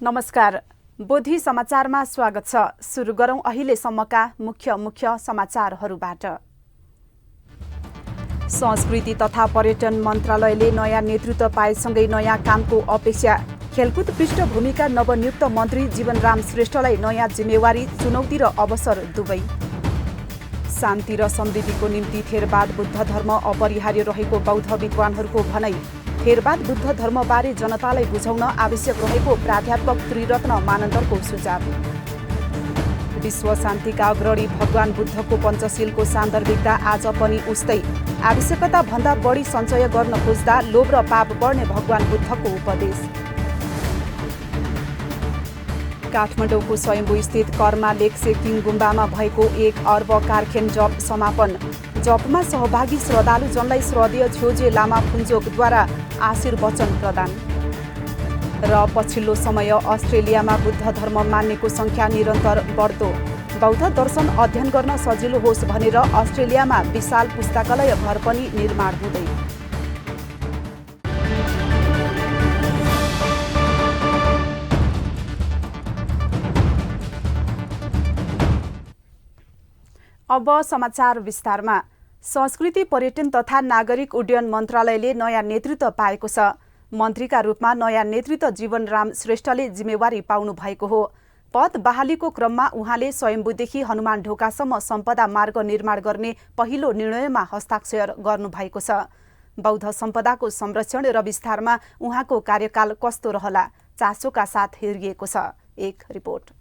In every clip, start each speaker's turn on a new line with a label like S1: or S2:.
S1: नमस्कार। बोधी समाचारमा स्वागत छ। सुरु गरौं अहिलेसम्मका मुख्य समाचारहरूबाट। संस्कृति तथा पर्यटन मन्त्रालयले नयाँ नेतृत्व पाएसँगै नयाँ कामको अपेक्षा। खेलकुद पृष्ठभूमिका नवनियुक्त मन्त्री जीवनराम श्रेष्ठलाई नयाँ जिम्मेवारी, चुनौती र अवसर दुवै। शान्ति र समृद्धिको निम्ति थेरवाद बुद्ध धर्म अपरिहार्य रहेको बौद्ध विद्वानहरूको भनाई। थेरवाद बुद्ध धर्मबारे जनतालाई बुझाउन आवश्यक रहेको प्राध्यापक त्रिरत्न मानन्दरको सुझाव। विश्व शान्तिका अग्रणी भगवान बुद्धको पञ्चशीलको सान्दर्भिकता आज पनि उस्तै। आवश्यकता भन्दा बढी सञ्चय गर्न खोज्दा लोभ र पाप बढ्ने भगवान बुद्धको उपदेश। काठमाडौँको स्वयम्भू स्थित कर्मा लेक सेकिङ गुम्बामा भएको 1 अर्ब कारखेन जप समापन। जपमा सहभागी श्रद्धालुजनलाई श्रद्धेय छ्योजे लामा फुन्चोकद्वारा आशीर्वचन प्रदान। र पछिल्लो समय अस्ट्रेलियामा बुद्ध धर्म मान्नेको संख्या निरन्तर बढ्दो। बौद्ध दर्शन अध्ययन गर्न सजिलो होस् भनेर अस्ट्रेलियामा विशाल पुस्तकालय घर पनि निर्माण हुँदै। अब समाचार विस्तारमा। संस्कृति पर्यटन तथा नागरिक उड्डयन मन्त्रालयले नयाँ नेतृत्व पाएको छ। मन्त्रीका रूपमा नयाँ नेतृत्व जीवनराम श्रेष्ठले जिम्मेवारी पाउनु भएको हो। पद बहालीको क्रममा उहाँले स्वयम्भूदेखि हनुमान ढोकासम्म सम्पदा मार्ग निर्माण गर्ने पहिलो निर्णयमा हस्ताक्षर गर्नुभएको छ। बौद्ध सम्पदाको संरक्षण र विस्तारमा उहाँको कार्यकाल कस्तो रहला, चासोका साथ हेरिएको छ। एक रिपोर्ट।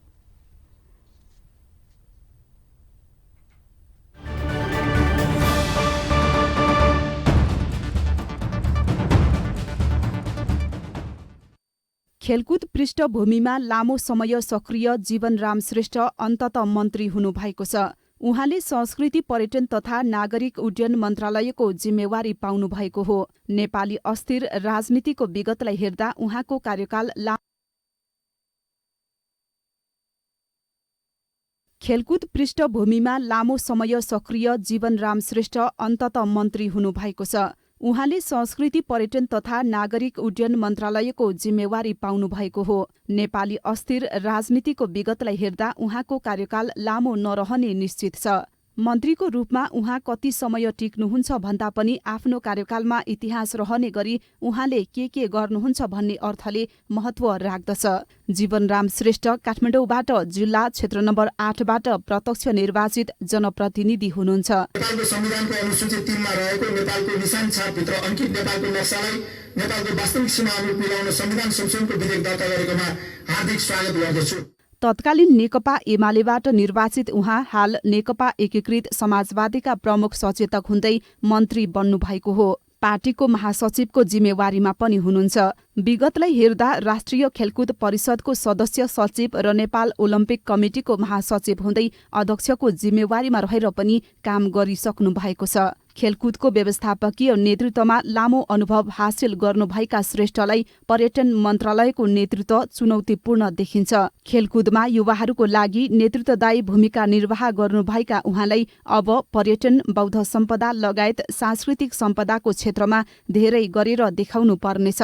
S1: खेलकुद पृष्ठभूमिमा लामो समय सक्रिय जीवनराम श्रेष्ठ अन्ततः मन्त्री हुनुभएको छ। उहाँले संस्कृति पर्यटन तथा नागरिक उड्डयन मन्त्रालयको जिम्मेवारी पाउनु भएको हो। नेपाली अस्थिर राजनीतिको विगतलाई हेर्दा उहाँको कार्यकाल खेलकुद पृष्ठभूमिमा लामो समय सक्रिय जीवनराम श्रेष्ठ अन्ततः मन्त्री हुनुभएको छ। उहाँले संस्कृति पर्यटन तथा नागरिक उड्डयन मन्त्रालयको जिम्मेवारी पाउनु भएको हो। नेपाली अस्थिर राजनीतिको विगतलाई हेर्दा उहाँको कार्यकाल लामो नरहने निश्चित छ। मन्त्रीको रूपमा उहाँ कति समय टिक्नुहुन्छ भन्दा पनि आफ्नो कार्यकालमा इतिहास रहने गरी उहाँले के गर्नुहुन्छ भन्ने अर्थले महत्व राख्दछ। जीवनराम श्रेष्ठ काठमाडौँबाट जिल्ला क्षेत्र नम्बर 8बाट प्रत्यक्ष निर्वाचित जनप्रतिनिधि हुनुहुन्छ।
S2: नेपालको संविधानको अनुसूची 3 मा रहेको नेपालको निशान छापभित्र अंकित नेपालको नक्सालाई नेपालको वास्तविक सीमा अनुरूप मिलाउन संविधान संशोधनको विधेयक दर्ता गरेकोमा हार्दिक स्वागत गर्दछु।
S1: तत्कालीन नेकपा एमालेबाट निर्वाचित उहाँ हाल नेकपा एकीकृत समाजवादीका प्रमुख सचेतक हुँदै मन्त्री बन्नुभएको हो। पार्टीको महासचिवको जिम्मेवारीमा पनि हुनुहुन्छ। विगतलाई हेर्दा राष्ट्रिय खेलकुद परिषदको सदस्य सचिव र नेपाल ओलम्पिक कमिटिको महासचिव हुँदै अध्यक्षको जिम्मेवारीमा रहेर पनि काम गरिसक्नु भएको छ। खेलकुदको व्यवस्थापकीय नेतृत्वमा लामो अनुभव हासिल गर्नुभएका श्रेष्ठलाई पर्यटन मन्त्रालयको नेतृत्व चुनौतीपूर्ण देखिन्छ। खेलकुदमा युवाहरूको लागि नेतृत्वदायी भूमिका निर्वाह गर्नुभएका उहाँलाई अब पर्यटन, बौद्ध सम्पदा लगायत सांस्कृतिक सम्पदाको क्षेत्रमा धेरै गरेर देखाउनु पर्नेछ।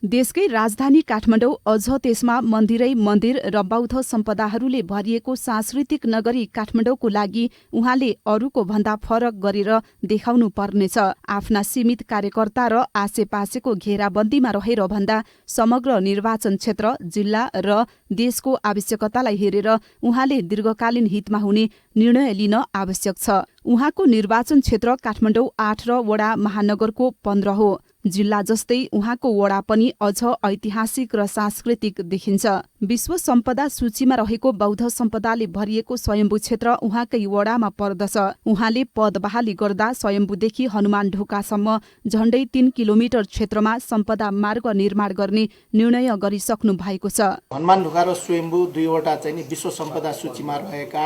S1: देशकै राजधानी काठमाडौँ अझ त्यसमा मन्दिरै मन्दिर र बौद्ध सम्पदाहरूले भरिएको सांस्कृतिक नगरी काठमाडौँको लागि उहाँले अरूको भन्दा फरक गरेर देखाउनु पर्नेछ। आफ्ना सीमित कार्यकर्ता र आसेपासेको घेराबन्दीमा रहेर भन्दा समग्र निर्वाचन क्षेत्र, जिल्ला र देशको आवश्यकतालाई हेरेर उहाँले दीर्घकालीन हितमा हुने निर्णय लिन आवश्यक छ। उहाँको निर्वाचन क्षेत्र काठमाडौँ 8 र वडा महानगरको 15 हो। जिल्ला जस्तै उहाँको वडा पनि अझ ऐतिहासिक र सांस्कृतिक देखिन्छ। विश्व सम्पदा सूचीमा रहेको बौद्ध सम्पदाले भरिएको स्वयम्भू क्षेत्र उहाँकै वडामा पर्दछ। उहाँले पद बहाली गर्दा स्वयम्भूदेखि हनुमान ढोकासम्म झण्डै 3 किलोमिटर क्षेत्रमा सम्पदा मार्ग निर्माण गर्ने निर्णय गरिसक्नु भएको छ।
S2: हनुमान ढोका र स्वयम्भू दुईवटा चाहिँ विश्व सम्पदा सूचीमा रहेका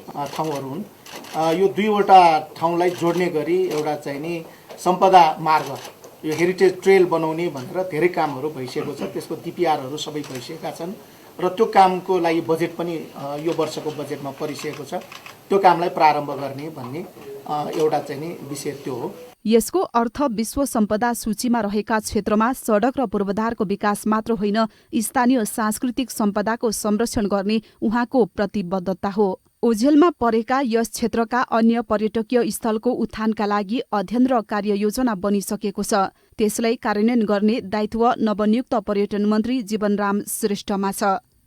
S2: ठाउँहरू हुन्। यो दुईवटा ठाउँलाई जोड्ने गरी एउटा चाहिँ नि सम्पदा मार्ग, यो हेरिटेज ट्रेल बनाउने भनेर धेरै कामहरू भइसकेको छ। त्यसको DPRहरू सबै भइसकेका छन् र त्यो कामको लागि बजेट पनि यो वर्षको बजेटमा परिसकेको छ। त्यो कामलाई प्रारम्भ गर्ने भन्ने एउटा चाहिँ नि विषय त्यो हो।
S1: यसको अर्थ विश्व सम्पदा सूचीमा रहेका क्षेत्रमा सडक र पूर्वाधारको विकास मात्र होइन, स्थानीय सांस्कृतिक सम्पदाको संरक्षण गर्ने उहाँको प्रतिबद्धता हो। ओझेलमा परेका यस क्षेत्रका अन्य पर्यटकीय स्थलको उत्थानका लागि अध्ययन र कार्ययोजना बनिसकेको छ। त्यसलाई कार्यान्वयन गर्ने दायित्व नवनियुक्त पर्यटन मन्त्री जीवनराम श्रेष्ठमा छ।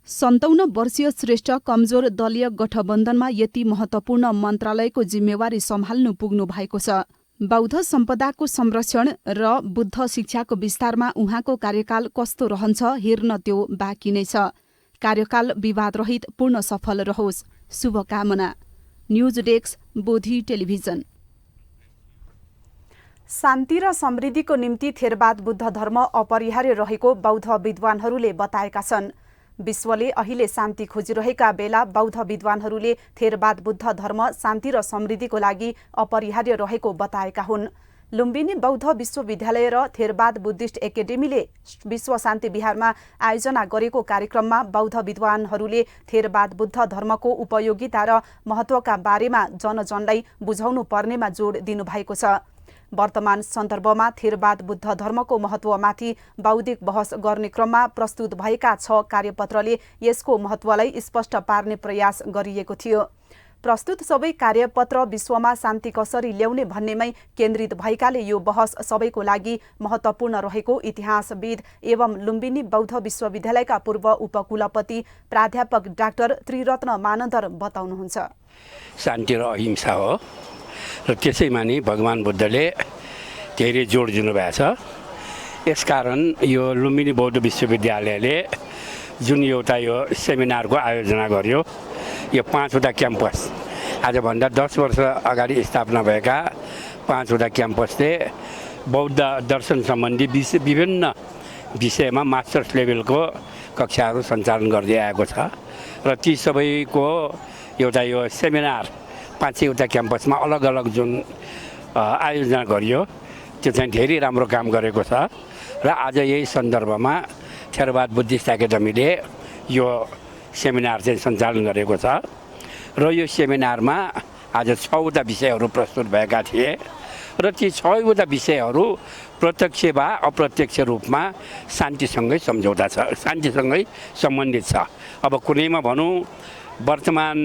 S1: 57 वर्षीय श्रेष्ठ कमजोर दलीय गठबन्धनमा यति महत्वपूर्ण मन्त्रालयको जिम्मेवारी सम्हाल्नु पुग्नु भएको छ। बौद्ध सम्पदाको संरक्षण र बुद्ध शिक्षाको विस्तारमा उहाँको कार्यकाल कस्तो रहन्छ हेर्न त्यो बाँकी नै छ। कार्यकाल विवाद रहित पूर्ण सफल रहोस्, शुभकामना। News desk, Bodhi television. शान्ति र समृद्धिको निम्ति थेरवाद बुद्ध धर्म अपरिहार्य रहेको बौद्ध विद्वानहरूले बताएका छन्। विश्वले अहिले शान्ति खोजिरहेका बेला बौद्ध विद्वानहरूले थेरवाद बुद्ध धर्म शान्ति र समृद्धिको लागि अपरिहार्य रहेको बताएका हुन्। लुम्बिनी बौद्ध विश्वविद्यालय र थेरवाद बुद्धिस्ट एकाडेमीले विश्व शान्ति विहारमा आयोजना गरेको कार्यक्रममा बौद्ध विद्वानहरूले थेरवाद बुद्ध धर्मको उपयोगिता र महत्त्वका बारेमा जनजनलाई बुझाउनु पर्नेमा जोड दिनुभएको छ। वर्तमान सन्दर्भमा थेरवाद बुद्ध धर्मको महत्त्वमाथि बौद्धिक बहस गर्ने क्रममा प्रस्तुत भएका 6 कार्यपत्रले यसको महत्त्वलाई स्पष्ट पार्ने प्रयास गरिएको थियो। प्रस्तुत सबै कार्यपत्र विश्वमा शान्ति कसरी ल्याउने भन्नेमै केन्द्रित भएकाले यो बहस सबैको लागि महत्त्वपूर्ण रहेको इतिहासविद एवं लुम्बिनी बौद्ध विश्वविद्यालयका पूर्व उपकुलपति प्राध्यापक डाक्टर त्रिरत्न मानन्दर बताउनुहुन्छ।
S3: शान्ति र अहिंसा हो र त्यसैमा नि भगवान बुद्धले धेरै जोड दिनुभएको छ। यसकारण यो लुम्बिनी बौद्ध विश्वविद्यालयले जुन एउटा यो सेमिनारको आयोजना गर्यो, यो 5वटा क्याम्पस, आजभन्दा 10 वर्ष अगाडि स्थापना भएका 5वटा क्याम्पसले बौद्ध दर्शन सम्बन्धी विभिन्न विषयमा मास्टर्स लेभलको कक्षाहरू सञ्चालन गर्दै आएको छ र ती सबैको एउटा यो सेमिनार 5वटा क्याम्पसमा अलग अलग जुन आयोजना गरियो त्यो चाहिँ धेरै राम्रो काम गरेको छ र आज यही सन्दर्भमा थेरवाद बुद्धिस्ट एकाडेमीले यो सेमिनार चाहिँ सञ्चालन गरेको छ र यो सेमिनारमा आज 6वटा विषयहरू प्रस्तुत भएका थिए र ती 6वटा विषयहरू प्रत्यक्ष वा अप्रत्यक्ष रूपमा शान्तिसँगै सम्झौता छ, शान्तिसँगै सम्बन्धित छ। अब कुनैमा भनौँ वर्तमान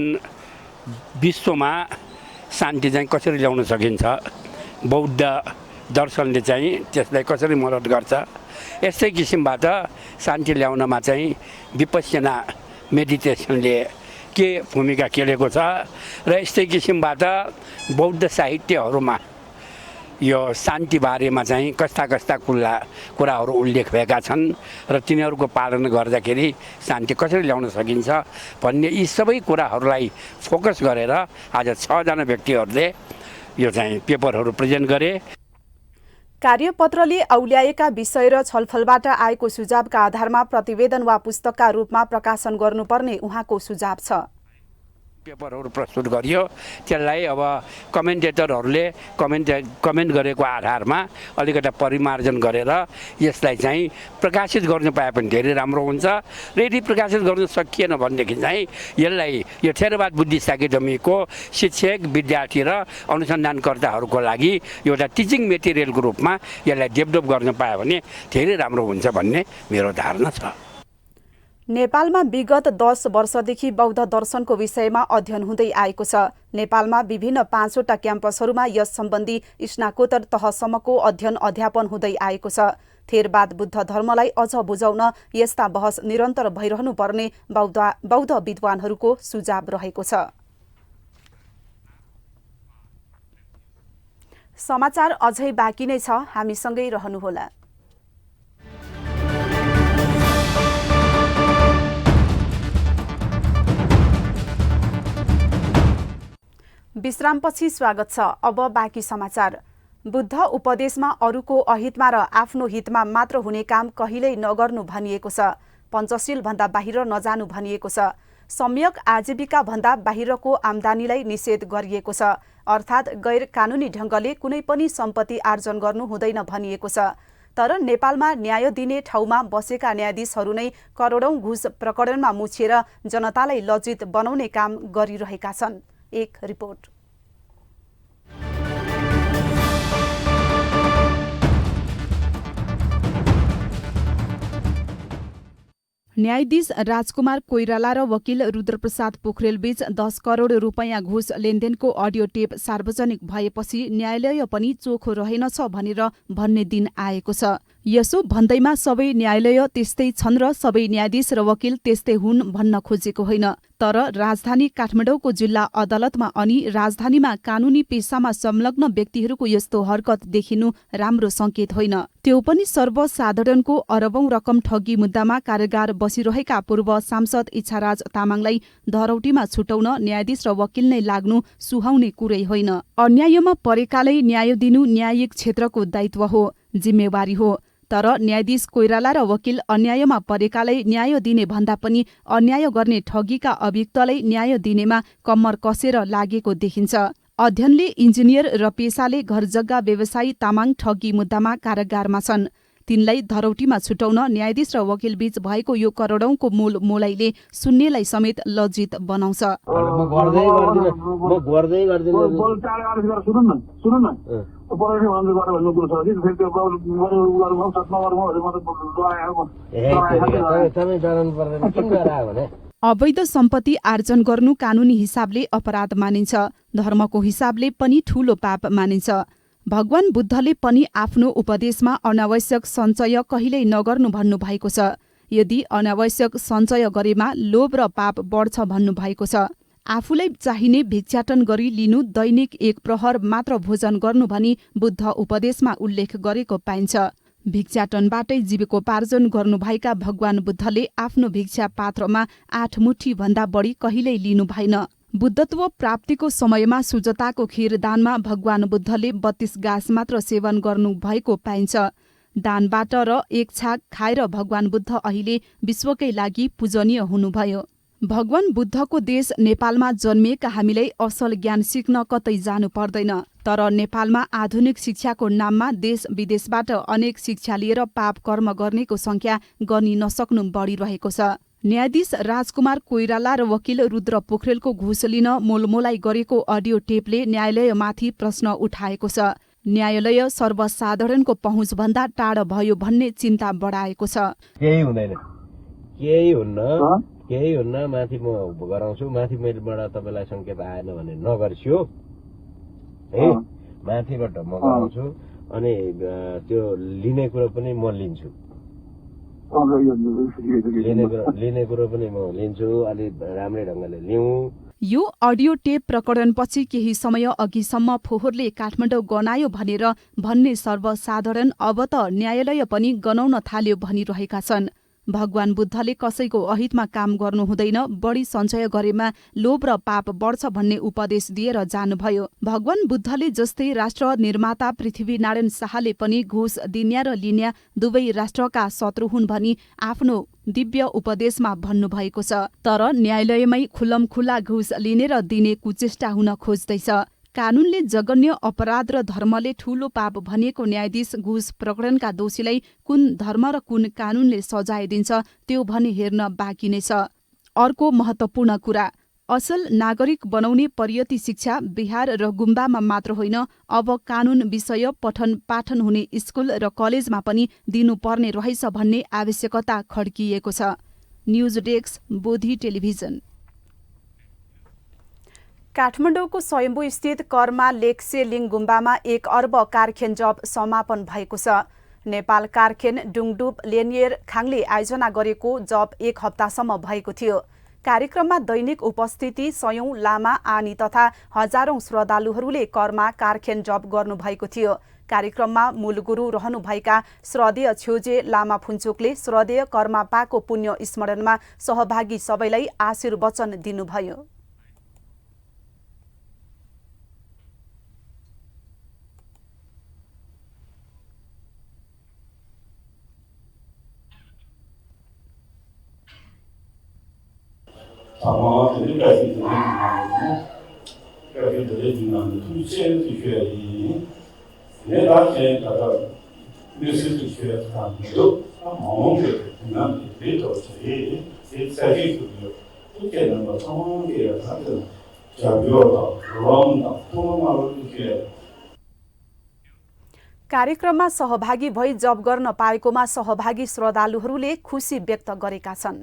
S3: विश्वमा शान्ति चाहिँ कसरी ल्याउन सकिन्छ, बौद्ध दर्शनले चाहिँ त्यसलाई कसरी मद्दत गर्छ, यस्तै किसिमबाट शान्ति ल्याउनमा चाहिँ विपश्यना मेडिटेसनले के भूमिका खेलेको छ र यस्तै किसिमबाट बौद्ध साहित्यहरूमा यो शान्ति बारेमा चाहिँ कस्ता कस्ता कुराहरू उल्लेख भएका छन् र तिनीहरूको पालन गर्दाखेरि शान्ति कसरी ल्याउन सकिन्छ भन्ने यी सबै कुराहरूलाई फोकस गरेर आज 6 जना व्यक्तिहरूले यो चाहिँ पेपरहरू प्रेजेन्ट गरे।
S1: कार्यपत्रले औल्याएका विषय र छलफलबाट आएको सुझावका आधारमा प्रतिवेदन वा पुस्तकका रूपमा प्रकाशन गर्नुपर्ने उहाँको सुझाव छ।
S3: पेपरहरू प्रस्तुत गरियो, त्यसलाई अब कमेन्टेटरहरूले कमेन्ट गरेको आधारमा अलिकता परिमार्जन गरेर यसलाई चाहिँ प्रकाशित गर्नु पाए पनि धेरै राम्रो हुन्छ र यदि प्रकाशित गर्न सकिएन भनेदेखि चाहिँ यसलाई यो थेरवाद बुद्धिस्ट एकाडेमीको शिक्षक, विद्यार्थी र अनुसन्धानकर्ताहरूको लागि एउटा टिचिङ मेटेरियलको रूपमा यसलाई डेभलप गर्न पायो भने धेरै राम्रो हुन्छ भन्ने मेरो धारणा छ।
S1: नेपालमा विगत 10 वर्षदेखि बौद्ध दर्शनको विषयमा अध्ययन हुँदै आएको छ। नेपालमा विभिन्न 5वटा क्याम्पसहरूमा यस सम्बन्धी स्नाकोत्तर तहसम्मको अध्ययन अध्यापन हुँदै आएको छ। थेरवाद बुद्ध धर्मलाई अझ बुझाउन यस्ता बहस निरन्तर भइरहनु पर्ने बौद्ध विद्वानहरूको सुझाव रहेको छ। समाचार अझै बाँकी नै छ, हामीसँगै रहनुहोला। विश्रामपछि स्वागत छ। अब बाँकी समाचार। बुद्ध उपदेशमा अरूको अहितमा र आफ्नो हितमा मात्र हुने काम कहिल्यै नगर्नु भनिएको छ। पञ्चशील भन्दा बाहिर नजानु भनिएको छ। सम्यक आजीविका भन्दा बाहिरको आम्दानीलाई निषेध गरिएको छ। अर्थात् गैर कानुनी ढङ्गले कुनै पनि सम्पत्ति आर्जन गर्नु हुँदैन भनिएको छ। तर नेपालमा न्याय दिने ठाउँमा बसेका न्यायाधीशहरू नै करोडौं घुस प्रकरणमा मुछिएर जनतालाई लज्जित बनाउने काम गरिरहेका छन्। एक रिपोर्ट। न्यायाधीश राजकुमार कोइराला र वकिल रुद्रप्रसाद पोखरेल बीच 10 करोड रुपैयाँ घुस लेनदेनको अडियो टेप सार्वजनिक भएपछि न्यायालय पनि चोखो रहेनछ भनेर भन्ने दिन आएको छ। यसो भन्दैमा सबै न्यायालय त्यस्तै छन् र सबै न्यायाधीश र वकिल त्यस्तै हुन् भन्न खोजेको होइन। तर राजधानी काठमाडौँको जिल्ला अदालतमा अनि राजधानीमा कानूनी पेसामा संलग्न व्यक्तिहरूको यस्तो हरकत देखिनु राम्रो संकेत होइन। त्यो पनि सर्वसाधारणको अरबौं रकम ठगी मुद्दामा कारागार बसिरहेका पूर्व सांसद इच्छाराज तामाङलाई धरौटीमा छुटाउन न्यायाधीश र वकिल नै लाग्नु सुहाउने कुरै होइन। अन्यायमा परेकालाई न्याय दिनु न्यायिक क्षेत्रको दायित्व हो, जिम्मेवारी हो। तर न्यायाधीश कोइराला र वकिल अन्यायमा परेकालाई न्याय दिने भन्दा पनि अन्याय गर्ने ठगीका अभियुक्तलाई न्याय दिनेमा कम्मर कसेर लागेको देखिन्छ। अध्ययनले इन्जिनियर र पेसाले घरजग्गा व्यवसायी तामाङ ठगी मुद्दामा कारागारमा छन्। तिनलाई धरौटीमा छुटाउन न्यायाधीश र वकिल बीच भएको यो करोडौंको मूल मोलाइले सुन्नेलाई समेत लज्जित बनाउँछ। अवैध सम्पत्ति आर्जन गर्नु कानूनी हिसाबले अपराध मानिन्छ, धर्मको हिसाबले पनि ठूलो पाप मानिन्छ। भगवान बुद्धले पनि आफ्नो उपदेशमा अनावश्यक सञ्चय कहिल्यै नगर्नु भन्नुभएको छ। यदि अनावश्यक सञ्चय गरेमा लोभ र पाप बढ्छ भन्नुभएको छ। आफूलाई चाहिने भिक्षाटन गरी लिनु, दैनिक 1 प्रहर मात्र भोजन गर्नु भनी बुद्ध उपदेशमा उल्लेख गरेको पाइन्छ। भिक्षाटनबाटै जीविकोपार्जन गर्नुभएका भगवान बुद्धले आफ्नो भिक्षा पात्रमा 8 मुठी भन्दा बढी कहिल्यै लिनु भएन। बुद्धत्व प्राप्तिको समयमा सुजताको खीर दानमा भगवान बुद्धले 32 गाँस मात्र सेवन गर्नु भएको पाइन्छ। दानबाट र 1 छाक खाएर भगवान बुद्ध अहिले विश्वकै लागि पूजनीय हुनुभयो। भगवान बुद्धको देश नेपालमा जन्मिएका हामीलाई असल ज्ञान सिक्न कतै जानु पर्दैन। तर नेपालमा आधुनिक शिक्षाको नाममा देश विदेशबाट अनेक शिक्षा लिएर पाप कर्म गर्नेको संख्या गनी नसक्नु बढिरहेको छ। न्यायाधीश राजकुमार कोइराला र वकिल रुद्र पोखरेलको घुस लिन मोलमोलाई गरेको अडियो टेपले न्यायालयमाथि प्रश्न उठाएको छ। न्यायालय सर्वसाधारणको पहुँचभन्दा टाढा भयो भन्ने चिन्ता बढाएको छ।
S4: केही हुँदैन, केही हुन्न, माथि म गराउँछु, माथि मेलबाट तपाईँलाई संकेत आएन भने नगर्सियो है, माथिबाट म गराउँछु अनि त्यो लिने कुरो पनि म लिन्छु, लिने कुरो पनि म लिन्छु, अलि राम्रै ढङ्गले लिउँ।
S1: यो अडियो टेप प्रकरणपछि केही समय अघिसम्म फोहोरले काठमाडौँ गनायो भनेर भन्ने सर्वसाधारण अब त न्यायालय पनि गनाउन थाल्यो भनिरहेका छन्। भगवान बुद्धले कसैको अहितमा काम गर्नु हुँदैन, बढी सञ्चय गरेमा लोभ र पाप बढ्छ भन्ने उपदेश दिएर जानुभयो। भगवान बुद्धले जस्तै राष्ट्र निर्माता पृथ्वीनारायण शाहले पनि घुस दिन्या र लिन्या दुवै राष्ट्रका शत्रु हुन् भनी आफ्नो दिव्य उपदेशमा भन्नुभएको छ। तर न्यायालयमै खुल्लमखुल्ला घुस लिने र दिने कुचेष्टा हुन खोज्दैछ। कानूनले जघन्य अपराध र धर्मले ठूलो पाप भनिएको न्यायाधीश घुस प्रकरणका दोषीलाई कुन धर्म र कुन कानूनले सजाय दिन्छ त्यो भने हेर्न बाँकी नै छ। अर्को महत्त्वपूर्ण कुरा, असल नागरिक बनाउने परियति शिक्षा बिहार र गुम्बामा मात्र होइन, अब कानून विषय पठन पाठन हुने स्कुल र कलेजमा पनि दिनुपर्ने रहेछ भन्ने आवश्यकता खड्किएको छ। News desk, Bodhi television. काठमाडौँको स्वयम्भू स्थित कर्मा लेक्से लिङ गुम्बामा 1 अर्ब कारखेन जब समापन भएको छ। नेपाल कारखेन डुङडुब लेनियर खाङले आयोजना गरेको जब 1 हप्तासम्म भएको थियो। कार्यक्रममा दैनिक उपस्थिति 100औं लामा आनी तथा हजारौं श्रद्धालुहरूले कर्मा कारखेन जप गर्नुभएको थियो। कार्यक्रममा मूल गुरु रहनुभएका श्रद्धेय छ्योजे लामा फुन्चोकले श्रद्धेय कर्मापाको पुण्य स्मरणमा सहभागी सबैलाई आशीर्वचन दिनुभयो। कार्यक्रममा सहभागी भई जब गर्न पाएकोमा सहभागी श्रद्धालुहरूले खुसी व्यक्त गरेका छन्।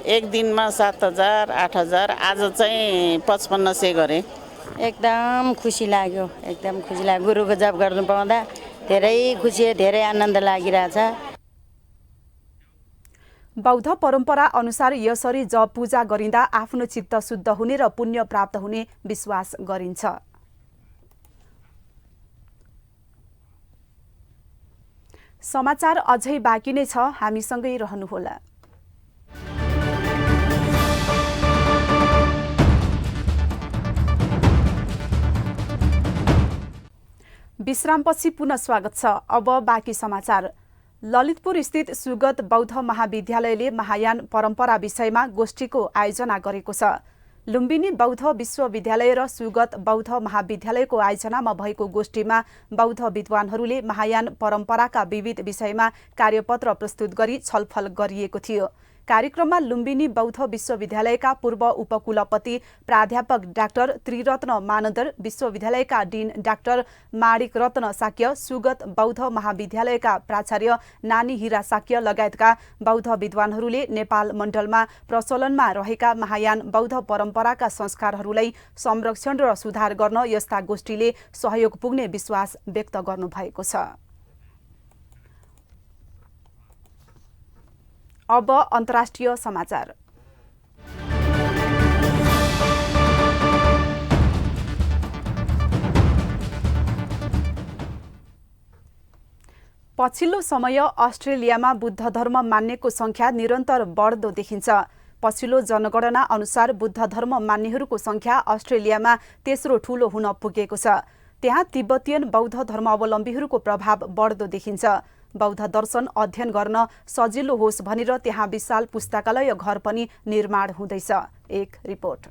S5: एक दिनमा 7,000 8,000 आज चाहिँ 5500 गरे।
S6: एकदम खुसी लाग्यो, गुरुको जप गर्नु पाउँदा धेरै खुसी, धेरै आनन्द लागिरहेछ।
S1: बौद्ध परम्परा अनुसार यसरी जप पूजा गरिँदा आफ्नो चित्त शुद्ध हुने र पुण्य प्राप्त हुने विश्वास गरिन्छ। समाचार अझै बाँकी नै छ, हामीसँगै रहनुहोला। विश्रामपछि पुनः स्वागत छ। अब बाँकी समाचार। ललितपुर स्थित सुगत बौद्ध महाविद्यालयले महायान परम्परा विषयमा गोष्ठीको आयोजना गरेको छ। लुम्बिनी बौद्ध विश्वविद्यालय र सुगत बौद्ध महाविद्यालयको आयोजनामा भएको गोष्ठीमा बौद्ध विद्वानहरूले महायान परम्पराका विविध विषयमा कार्यपत्र प्रस्तुत गरी छलफल गरिएको थियो। कार्यक्रममा लुम्बिनी बौद्ध विश्वविद्यालयका पूर्व उपकुलपति प्राध्यापक डाक्टर त्रिरत्न मानन्दर, विश्वविद्यालयका डिन डाक्टर माणिक रत्न साक्य, सुगत बौद्ध महाविद्यालयका प्राचार्य नानी हिरा साक्य लगायतका बौद्ध विद्वानहरूले नेपाल मण्डलमा प्रचलनमा रहेका महायान बौद्ध परम्पराका संस्कारहरूलाई संरक्षण र सुधार गर्न यस्ता गोष्ठीले सहयोग पुग्ने विश्वास व्यक्त गर्नुभएको छ। अब अन्तर्राष्ट्रिय समाचार। पछिल्लो समय अस्ट्रेलियामा बुद्ध धर्म मान्नेको संख्या निरन्तर बढ्दो देखिन्छ। पछिल्लो जनगणना अनुसार बुद्ध धर्म मान्नेहरूको संख्या अस्ट्रेलियामा तेस्रो ठूलो हुन पुगेको छ। त्यहाँ तिब्बतीयन बौद्ध धर्मावलम्बीहरूको प्रभाव बढ्दो देखिन्छ। बौद्ध दर्शन अध्ययन गर्न सजिलो होस् भनेर त्यहाँ विशाल पुस्तकालय घर पनि निर्माण हुँदैछ। एक रिपोर्ट।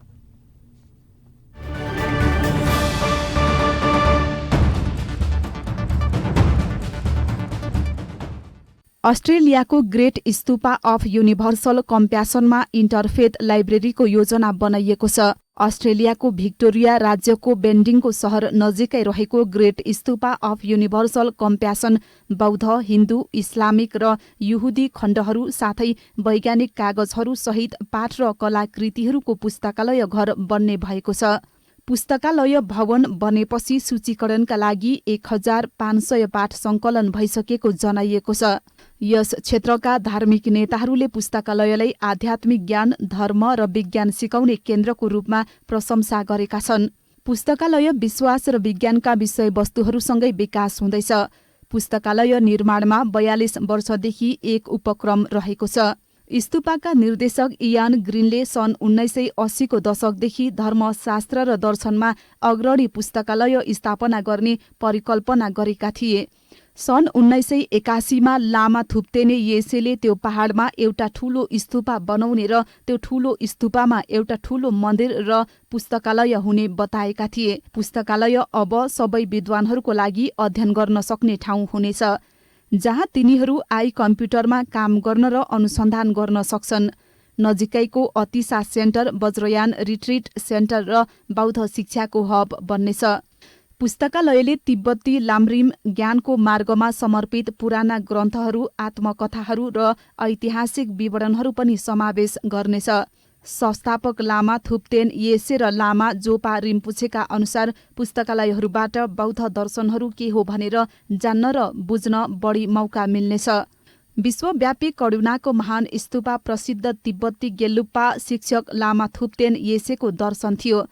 S1: अस्ट्रेलियाको ग्रेट स्तूपा अफ युनिभर्सल कम्प्यासनमा इन्टरफेथ लाइब्रेरीको योजना बनाइएको छ। अस्ट्रेलियाको भिक्टोरिया राज्यको बेन्डिङको सहर नजिकै रहेको great stupa of universal compassion बौद्ध, हिन्दू, इस्लामिक र युहुदी खण्डहरू साथै वैज्ञानिक कागजहरू सहित पाठ र कलाकृतिहरूको पुस्तकालय घर बन्ने भएको छ। पुस्तकालय भवन बनेपछि सूचीकरणका लागि 1500 पाठ सङ्कलन भइसकेको जनाइएको छ। यस क्षेत्रका धार्मिक नेताहरूले पुस्तकालयलाई आध्यात्मिक ज्ञान, धर्म र विज्ञान सिकाउने केन्द्रको रूपमा प्रशंसा गरेका छन्। पुस्तकालय विश्वास र विज्ञानका विषयवस्तुहरूसँगै विकास हुँदैछ। पुस्तकालय निर्माणमा 42 वर्षदेखि एक उपक्रम रहेको छ। स्तूपाका निर्देशक इयान ग्रिनले सन् 1980 को दशकदेखि धर्मशास्त्र र दर्शनमा अग्रणी पुस्तकालय स्थापना गर्ने परिकल्पना गरेका थिए। सन् 1981 मा लामा थुप्तेने येसेले त्यो पहाडमा एउटा ठूलो स्तूपा बनाउने र त्यो ठूलो स्तूपामा एउटा ठूलो मन्दिर र पुस्तकालय हुने बताएका थिए। पुस्तकालय अब सबै विद्वानहरूको लागि अध्ययन गर्न सक्ने ठाउँ हुनेछ, जहाँ तिनीहरू कम्प्युटरमा काम गर्न र अनुसन्धान गर्न सक्छन्। नजिकैको Atisha centre, Vajrayana retreat centre र बौद्ध शिक्षाको हब बन्नेछ। पुस्तकालयले तिब्बती लाम्रिम ज्ञानको मार्गमा समर्पित पुराना ग्रन्थहरू, आत्मकथाहरू र ऐतिहासिक विवरणहरू पनि समावेश गर्नेछ। संस्थापक लामा थुप्तेन येसे र लामा जोपा रिम्पुछेका अनुसार पुस्तकालयहरूबाट बौद्ध दर्शनहरू के हो भनेर जान्न र बुझ्न बढी मौका मिल्नेछ। विश्वव्यापी करुणाको महान स्तूपा प्रसिद्ध तिब्बती गेल्लुप्पा शिक्षक लामा थुप्तेन येसेको दर्शन थियो।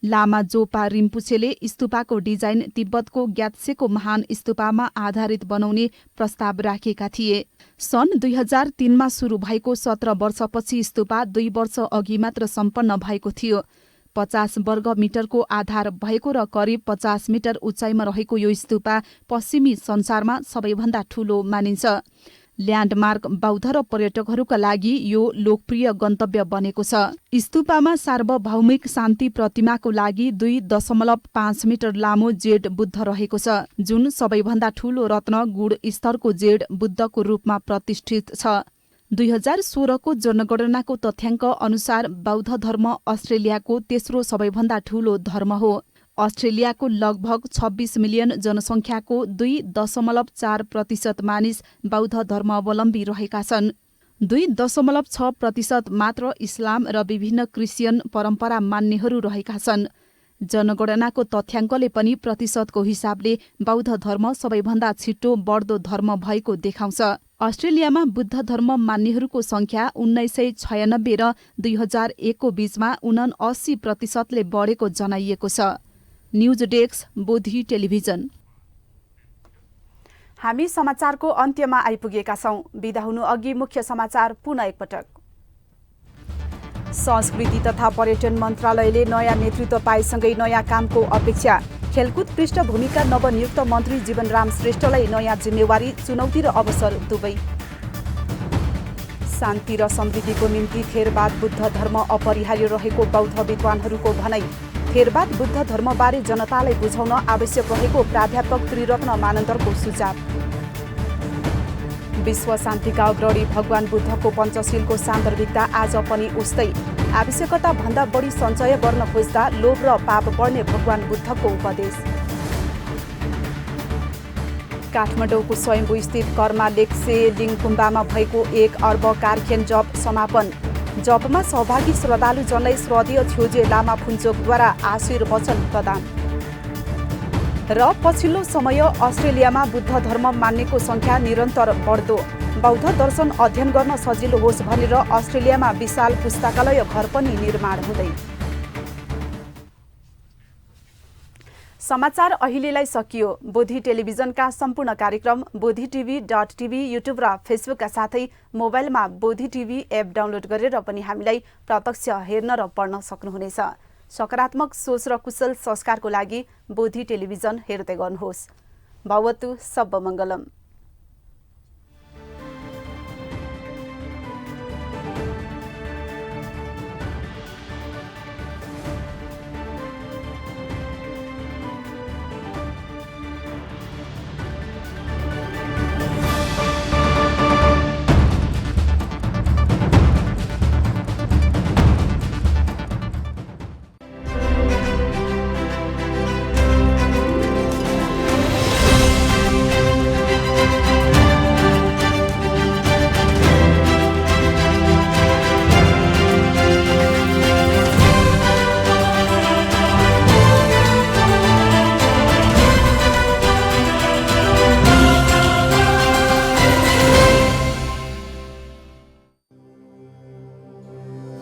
S1: लामा जोपा रिम्पुछेले स्तूपाको डिजाइन तिब्बतको ग्यात्सेको महान स्तूपामा आधारित बनाउने प्रस्ताव राखेका थिए। सन् 2003 मा सुरु भएको 17 वर्षपछि स्तूपा 2 वर्ष अघि मात्र सम्पन्न भएको थियो। 50 वर्ग मिटरको आधार भएको र करिब 50 मिटर उचाइमा रहेको यो स्तूपा पश्चिमी संसारमा सबैभन्दा ठूलो मानिन्छ। ल्यान्डमार्क बौद्ध र पर्यटकहरूका लागि यो लोकप्रिय गन्तव्य बनेको छ। स्तूपामा सार्वभौमिक शान्ति प्रतिमाको लागि 2.5 मिटर लामो जेड बुद्ध रहेको छ, जुन सबैभन्दा ठूलो रत्न गुण स्तरको जेड बुद्धको रूपमा प्रतिष्ठित छ। 2016 को जनगणनाको तथ्याङ्क अनुसार बौद्ध धर्म अस्ट्रेलियाको तेस्रो सबैभन्दा ठूलो धर्म हो। अस्ट्रेलियाको लगभग 26 मिलियन जनसङ्ख्याको 2.4% मानिस बौद्ध धर्मावलम्बी रहेका छन्। 2.6% मात्र इस्लाम र विभिन्न क्रिस्चियन परम्परा मान्नेहरू रहेका छन्। जनगणनाको तथ्याङ्कले पनि प्रतिशतको हिसाबले बौद्ध धर्म सबैभन्दा छिटो बढ्दो धर्म भएको देखाउँछ। अस्ट्रेलियामा बुद्ध धर्म मान्नेहरूको संख्या 1996 र 2001 को बीचमा 79% बढेको जनाइएको छ। News desk Bodhi television. हामी समाचारको अन्त्यमा आइपुगेका छौं। बिदा हुनु अघि मुख्य समाचार पुनः एकपटक। संस्कृति तथा पर्यटन मन्त्रालयले नयाँ नेतृत्व पाएसँगै नयाँ कामको अपेक्षा। खेलकुद पृष्ठभूमिका नवनियुक्त मन्त्री जीवनराम श्रेष्ठलाई नयाँ जिम्मेवारी, चुनौती र अवसर दुवै। शान्ति र समृद्धिको निम्ति थेरवाद बुद्ध धर्म अपरिहार्य रहेको बौद्ध विद्वानहरूको भनाइ। थेरवाद बुद्ध धर्मबारे जनतालाई बुझाउन आवश्यक रहेको प्राध्यापक त्रिरत्न मानन्दरको सुझाव। विश्व शान्तिका अग्रणी भगवान बुद्धको पञ्चशीलको सान्दर्भिकता आज पनि उस्तै। आवश्यकता भन्दा बढी सञ्चय गर्न खोज्दा लोभ र पाप बढ्ने भगवान बुद्धको उपदेश। काठमाडौँको स्वयम्भू स्थित कर्मा लेक्से लिङकुम्बामा भएको 1 अर्ब कारखेन जप समापन। जपमा सहभागी श्रद्धालुजनलाई श्रद्धेय छ्योजे लामा फुन्चोकद्वारा आशीर्वचन प्रदान। र पछिल्लो समय अस्ट्रेलियामा बुद्ध धर्म मान्नेको संख्या निरन्तर बढ्दो। बौद्ध दर्शन अध्ययन गर्न सजिलो होस् भनेर अस्ट्रेलियामा विशाल पुस्तकालय घर पनि निर्माण हुँदै। समाचार अहिलेलाई सकियो। बोधी टेलिभिजनका सम्पूर्ण कार्यक्रम bodhitv.tv, युट्युब र फेसबुकका साथै मोबाइलमा बोधी टिभी एप डाउनलोड गरेर पनि हामीलाई प्रत्यक्ष हेर्न र पढ्न सक्नुहुनेछ। सकारात्मक सोच र कुशल संस्कारको लागि बोधी टेलिभिजन हेर्दै गर्नुहोस्। भवतु सर्वमङ्गलम्।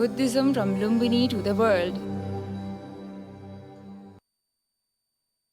S7: Buddhism from Lumbini to the world.